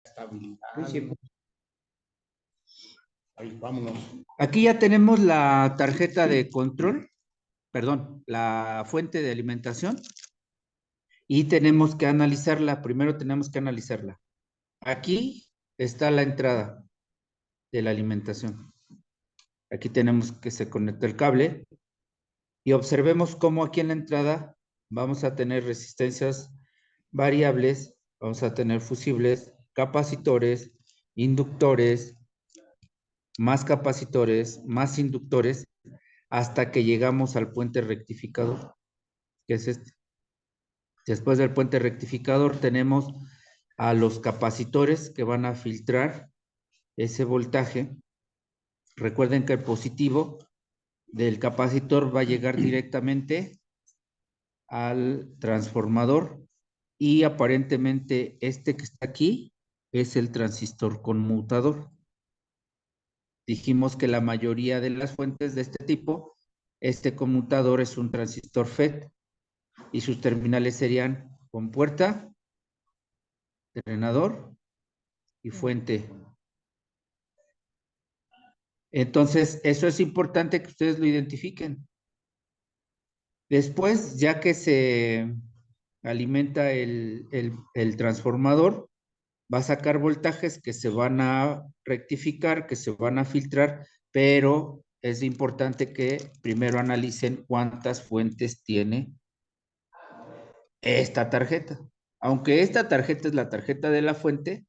estabilidad. Sí, sí. Ahí, vámonos. Aquí ya tenemos la tarjeta de control, perdón, la fuente de alimentación y tenemos que analizarla. Primero tenemos que analizarla. Aquí está la entrada de la alimentación. Aquí tenemos que se conecta el cable y observemos cómo aquí en la entrada vamos a tener resistencias variables, vamos a tener fusibles, capacitores, inductores, más capacitores, más inductores, hasta que llegamos al puente rectificador, que es este. Después del puente rectificador tenemos a los capacitores que van a filtrar ese voltaje. Recuerden que el positivo del capacitor va a llegar directamente al transformador y aparentemente este que está aquí es el transistor conmutador. Dijimos que la mayoría de las fuentes de este tipo, este conmutador es un transistor FET y sus terminales serían compuerta, drenador y fuente. Entonces, eso es importante que ustedes lo identifiquen. Después, ya que se alimenta el transformador, va a sacar voltajes que se van a rectificar, que se van a filtrar, pero es importante que primero analicen cuántas fuentes tiene esta tarjeta. Aunque esta tarjeta es la tarjeta de la fuente,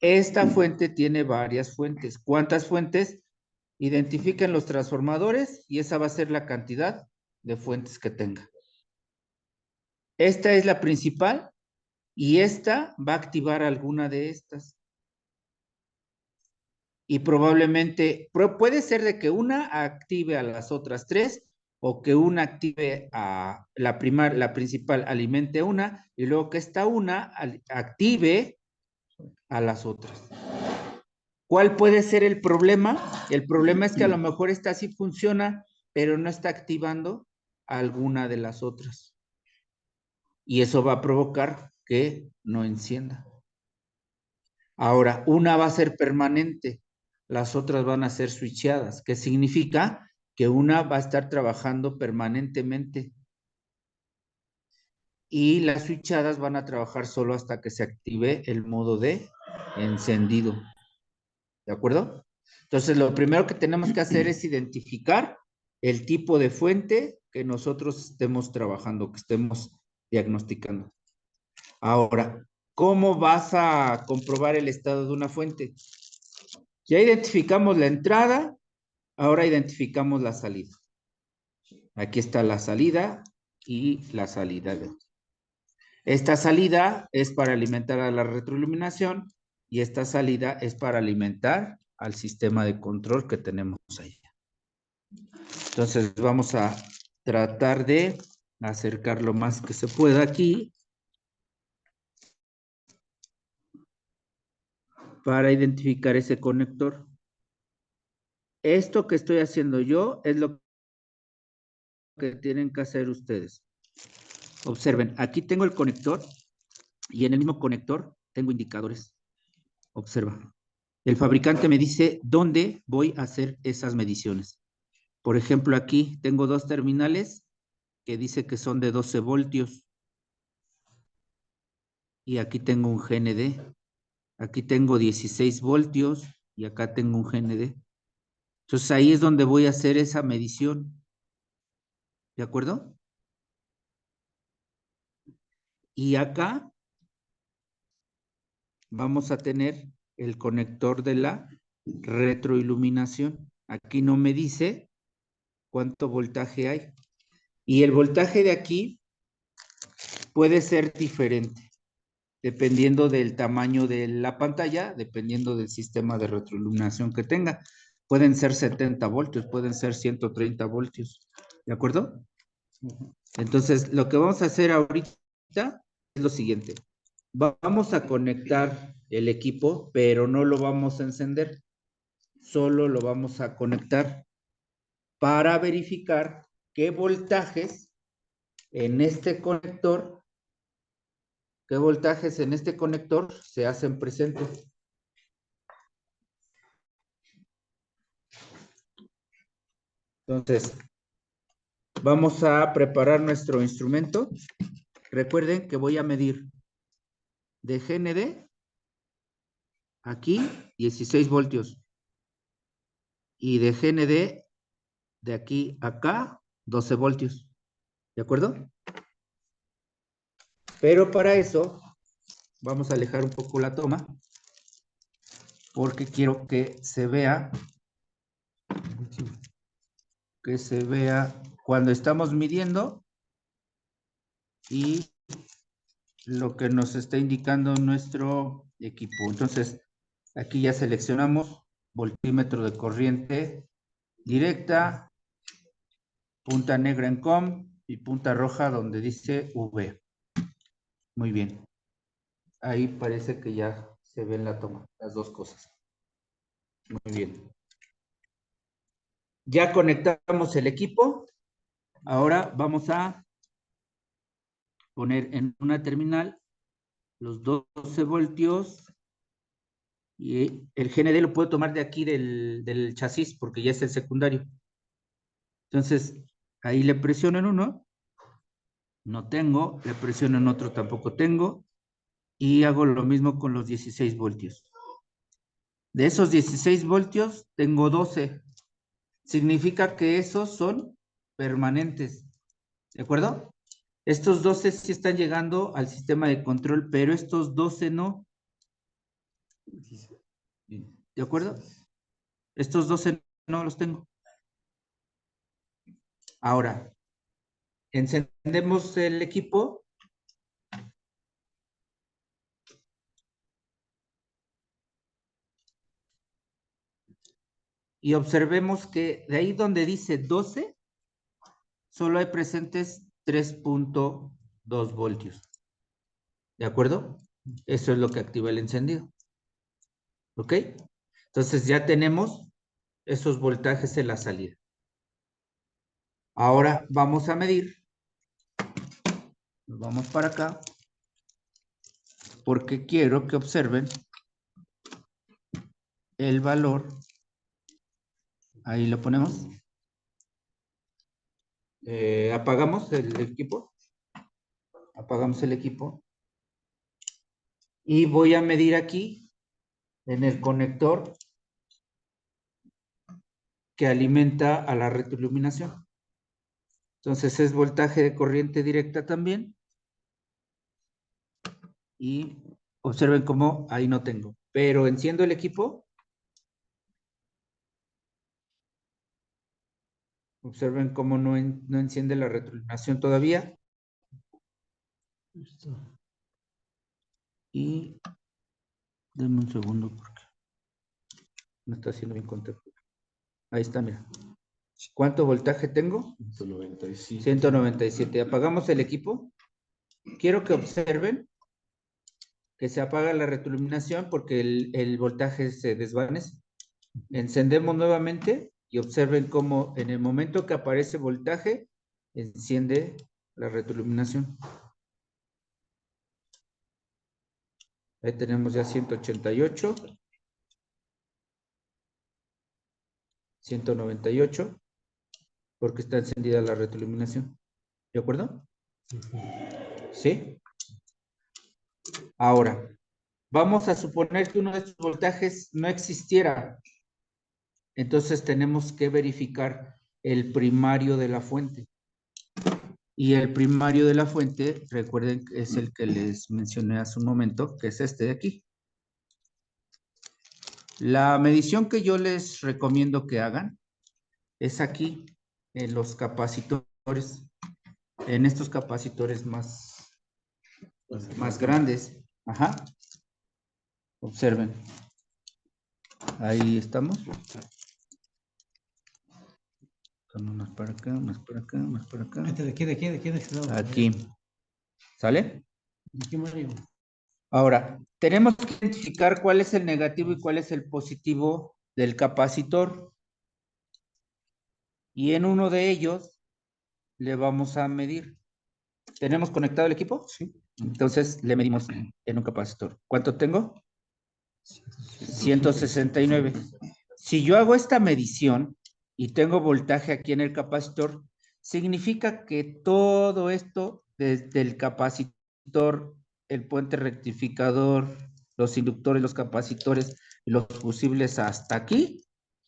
esta fuente tiene varias fuentes. ¿Cuántas fuentes? Identifiquen los transformadores y esa va a ser la cantidad de fuentes que tenga. Esta es la principal y esta va a activar alguna de estas. Y probablemente, puede ser de que una active a las otras tres o que una active a la principal alimente una y luego que esta una active a las otras. ¿Cuál puede ser el problema? El problema es que a lo mejor esta sí funciona, pero no está activando a alguna de las otras. Y eso va a provocar que no encienda. Ahora, una va a ser permanente, las otras van a ser switchadas, que significa que una va a estar trabajando permanentemente y las switchadas van a trabajar solo hasta que se active el modo de encendido. ¿De acuerdo? Entonces, lo primero que tenemos que hacer es identificar el tipo de fuente que nosotros estemos trabajando, que estemos diagnosticando. Ahora, ¿cómo vas a comprobar el estado de una fuente? Ya identificamos la entrada, ahora identificamos la salida. Aquí está la salida y la salida. Esta salida es para alimentar a la retroiluminación y esta salida es para alimentar al sistema de control que tenemos ahí. Entonces vamos a tratar de acercar lo más que se pueda aquí para identificar ese conector. Esto que estoy haciendo yo es lo que tienen que hacer ustedes. Observen, aquí tengo el conector y en el mismo conector tengo indicadores. Observa. El fabricante me dice dónde voy a hacer esas mediciones. Por ejemplo, aquí tengo dos terminales que dice que son de 12 voltios. Y aquí tengo un GND. Aquí tengo 16 voltios y acá tengo un GND. Entonces ahí es donde voy a hacer esa medición. ¿De acuerdo? Y acá vamos a tener el conector de la retroiluminación. Aquí no me dice cuánto voltaje hay. Y el voltaje de aquí puede ser diferente, dependiendo del tamaño de la pantalla, dependiendo del sistema de retroiluminación que tenga. Pueden ser 70 voltios, pueden ser 130 voltios. ¿De acuerdo? Entonces, lo que vamos a hacer ahorita es lo siguiente. Vamos a conectar el equipo, pero no lo vamos a encender. Solo lo vamos a conectar para verificar qué voltajes en este conector ¿Qué voltajes en este conector se hacen presentes? Entonces, vamos a preparar nuestro instrumento. Recuerden que voy a medir de GND aquí 16 voltios y de GND de aquí a acá 12 voltios. ¿De acuerdo? Pero para eso vamos a alejar un poco la toma porque quiero que se vea cuando estamos midiendo y lo que nos está indicando nuestro equipo. Entonces, aquí ya seleccionamos voltímetro de corriente directa, punta negra en COM y punta roja donde dice V. Muy bien. Ahí parece que ya se ve en la toma, las dos cosas. Muy bien. Ya conectamos el equipo. Ahora vamos a poner en una terminal los 12 voltios y el GND lo puedo tomar de aquí del chasis porque ya es el secundario. Entonces, ahí le presiono en uno, no tengo, le presiono en otro, tampoco tengo, y hago lo mismo con los 16 voltios. De esos 16 voltios, tengo 12. Significa que esos son permanentes, ¿de acuerdo? Estos 12 sí están llegando al sistema de control, pero estos 12 no. ¿De acuerdo? Estos 12 no los tengo. Ahora, encendemos el equipo. Y observemos que de ahí donde dice 12, solo hay presentes 3.2 voltios. ¿De acuerdo? Eso es lo que activa el encendido. ¿Ok? Entonces ya tenemos esos voltajes en la salida. Ahora vamos a medir. Nos vamos para acá. Porque quiero que observen el valor. Ahí lo ponemos. Apagamos el equipo. Apagamos el equipo. Y voy a medir aquí en el conector que alimenta a la retroiluminación. Entonces es voltaje de corriente directa también. Y observen cómo ahí no tengo. Pero enciendo el equipo. Observen cómo no enciende la retroiluminación todavía. Y denme un segundo porque no está haciendo bien contacto. Ahí está, mira. ¿Cuánto voltaje tengo? 197. 197. Apagamos el equipo. Quiero que observen que se apaga la retroiluminación porque el voltaje se desvanece. Encendemos nuevamente y observen cómo en el momento que aparece voltaje, enciende la retroiluminación. Ahí tenemos ya 188, 198, porque está encendida la retroiluminación. ¿De acuerdo? ¿Sí? Ahora, vamos a suponer que uno de estos voltajes no existiera. Entonces tenemos que verificar el primario de la fuente. Y el primario de la fuente, recuerden que es el que les mencioné hace un momento, que es este de aquí. La medición que yo les recomiendo que hagan es aquí, en los capacitores, en estos capacitores más grandes. Ajá. Observen. Ahí estamos. Son unas para acá, unas para acá, unas para acá. ¿De este lado? Aquí. ¿Sale? Aquí, Mario. Ahora, tenemos que identificar cuál es el negativo y cuál es el positivo del capacitor. Y en uno de ellos le vamos a medir. ¿Tenemos conectado el equipo? Sí. Entonces, le medimos en un capacitor. ¿Cuánto tengo? 169. Si yo hago esta medición y tengo voltaje aquí en el capacitor, significa que todo esto, desde el capacitor, el puente rectificador, los inductores, los capacitores, los fusibles hasta aquí,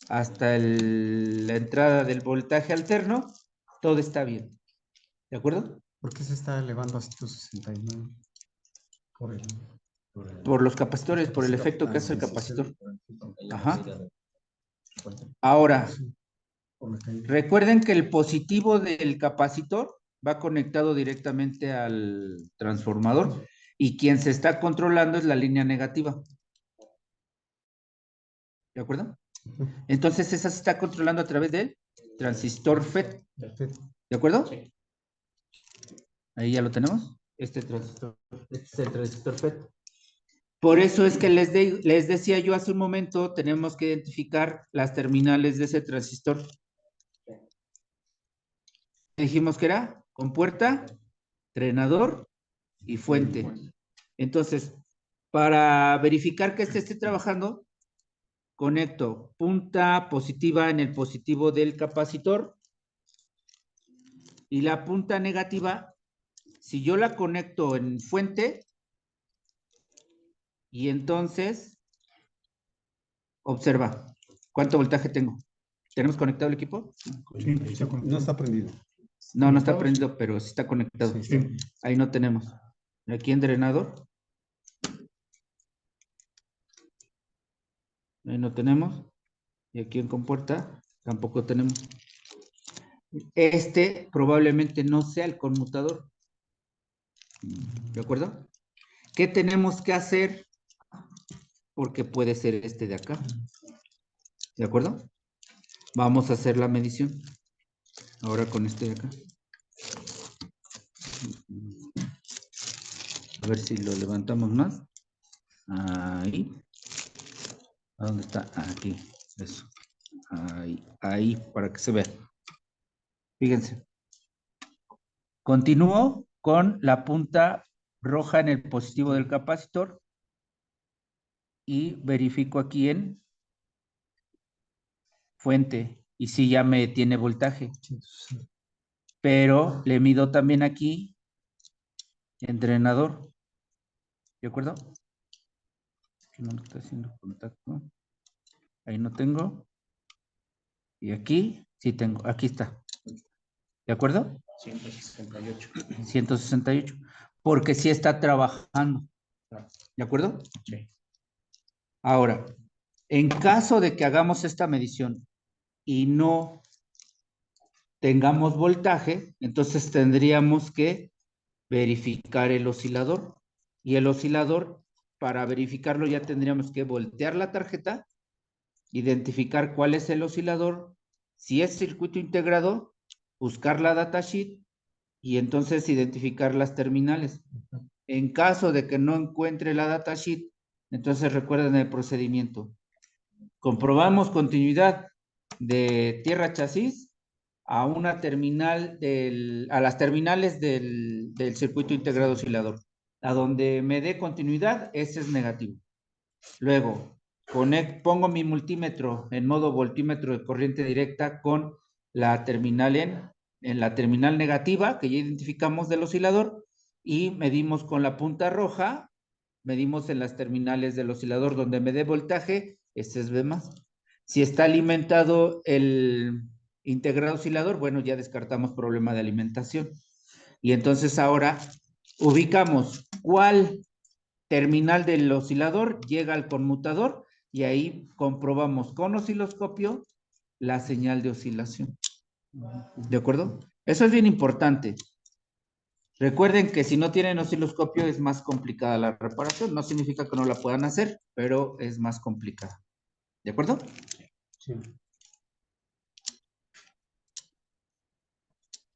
hasta la entrada del voltaje alterno, todo está bien. ¿De acuerdo? ¿Por qué se está elevando a 169? Por los capacitores, por el efecto que hace el capacitor. Ajá. Ahora, recuerden que el positivo del capacitor va conectado directamente al transformador y quien se está controlando es la línea negativa. ¿De acuerdo? Entonces esa se está controlando a través del transistor FET. ¿De acuerdo? Ahí ya lo tenemos. Este es el transistor FET. Por eso es que les decía yo hace un momento, tenemos que identificar las terminales de ese transistor. Dijimos que era compuerta, drenador y fuente. Entonces, para verificar que este esté trabajando, conecto punta positiva en el positivo del capacitor y la punta negativa, si yo la conecto en fuente, y entonces, observa, ¿cuánto voltaje tengo? ¿Tenemos conectado el equipo? Sí, no está prendido. No, no está prendido, pero sí está conectado. Sí. Ahí no tenemos. Aquí en drenador. Ahí no tenemos. Y aquí en compuerta tampoco tenemos. Este probablemente no sea el conmutador. ¿De acuerdo? ¿Qué tenemos que hacer? Porque puede ser este de acá. ¿De acuerdo? Vamos a hacer la medición. Ahora con este de acá. A ver si lo levantamos más. Ahí. ¿A dónde está? Aquí. Eso. Ahí, para que se vea. Fíjense. Continúo con la punta roja en el positivo del capacitor y verifico aquí en fuente. Y sí, ya me tiene voltaje. Pero le mido también aquí en drenador. ¿De acuerdo? Aquí no está haciendo contacto. Ahí no tengo. Y aquí sí tengo. Aquí está. ¿De acuerdo? 168. 168. Porque sí está trabajando. ¿De acuerdo? Sí. Ahora, en caso de que hagamos esta medición y no tengamos voltaje, entonces tendríamos que verificar el oscilador. Y el oscilador, para verificarlo ya tendríamos que voltear la tarjeta, identificar cuál es el oscilador, si es circuito integrado, buscar la datasheet y entonces identificar las terminales. En caso de que no encuentre la datasheet, entonces recuerden el procedimiento. Comprobamos continuidad de tierra chasis a una terminal a las terminales del circuito integrado oscilador. A donde me dé continuidad, ese es negativo. Luego, pongo mi multímetro en modo voltímetro de corriente directa con la terminal en la terminal negativa que ya identificamos del oscilador y medimos con la punta roja, medimos en las terminales del oscilador donde me dé voltaje, este es B+. Si está alimentado el integrado oscilador, bueno, ya descartamos problema de alimentación. Y entonces ahora ubicamos cuál terminal del oscilador llega al conmutador y ahí comprobamos con osciloscopio la señal de oscilación. ¿De acuerdo? Eso es bien importante. Recuerden que si no tienen osciloscopio es más complicada la reparación. No significa que no la puedan hacer, pero es más complicada. ¿De acuerdo? Sí.